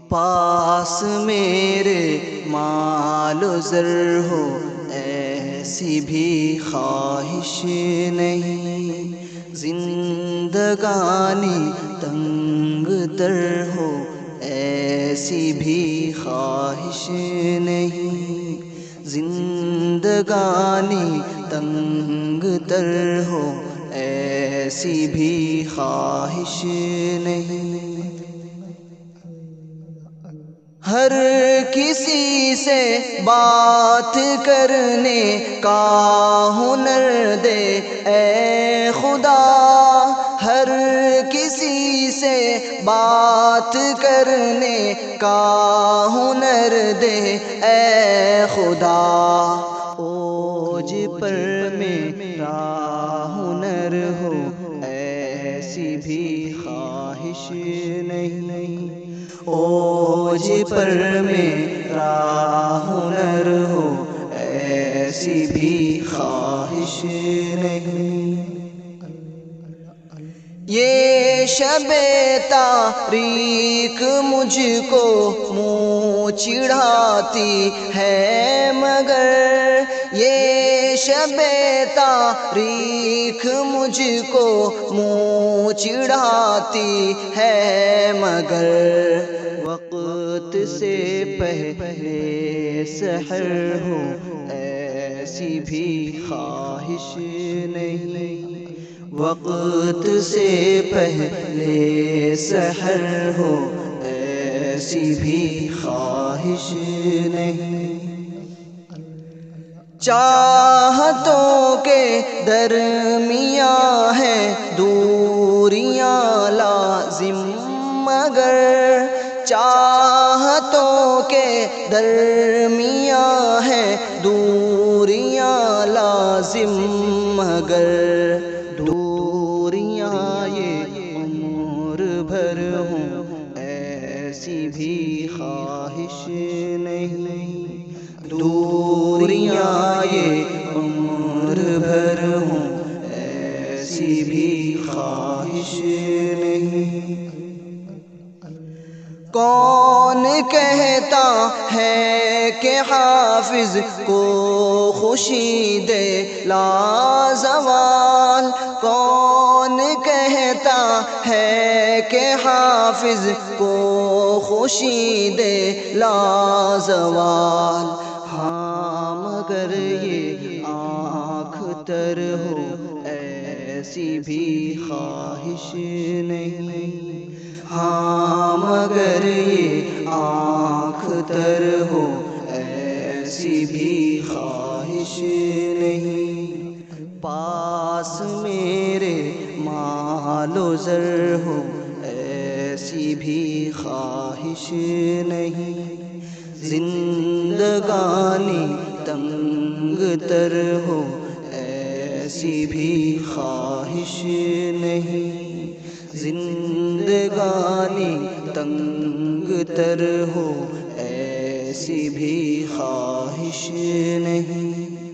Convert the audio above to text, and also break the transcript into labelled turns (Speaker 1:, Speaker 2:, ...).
Speaker 1: پاس میرے مال و زر ہو ایسی بھی خواہش نہیں، زندگانی تنگ تر ہو ایسی بھی خواہش نہیں، زندگانی تنگ تر ہو ایسی بھی خواہش نہیں۔ ہر کسی سے بات کرنے کا ہنر دے اے خدا، ہر کسی سے بات کرنے کا ہنر دے اے خدا، اوج پر میرا ہنر ہو ایسی بھی خواہش نہیں، اوج پر میرا ہنر ہو ایسی بھی خواہش نہیں۔ یہ شب تاریک مجھ کو منہ چڑھاتی ہے مگر، یہ شب تاریک مجھ کو منہ چڑھاتی ہے مگر، وقت سے پہلے سحر ہو ایسی بھی خواہش نہیں، وقت سے پہلے سحر ہو ایسی بھی خواہش نہیں۔ چاہتوں کے درمیاں ہیں دوریاں لازم مگر، چاہتوں کے درمیاں ہیں دوریاں لازم مگر، دوریاں یہ عمر بھر ہوں ایسی بھی خواہش نہیں، دوریاں یہ عمر بھر ہوں ایسی بھی خواہش نہیں۔ کون کہتا ہے کہ حافظ کو خوشی دے لازوال، کون کہتا ہے کہ حافظ کو خوشی دے لازوال، ہاں مگر یہ آنکھ تر ہو ایسی بھی خواہش نہیں، ہاں مگر یہ آنکھ تر ہو ایسی بھی خواہش نہیں۔ پاس میرے مال و زر ہو ایسی بھی خواہش نہیں، زندگانی تنگ تر ہو ایسی بھی خواہش نہیں، زندگانی تنگ تر ہو ایسی بھی خواہش نہیں۔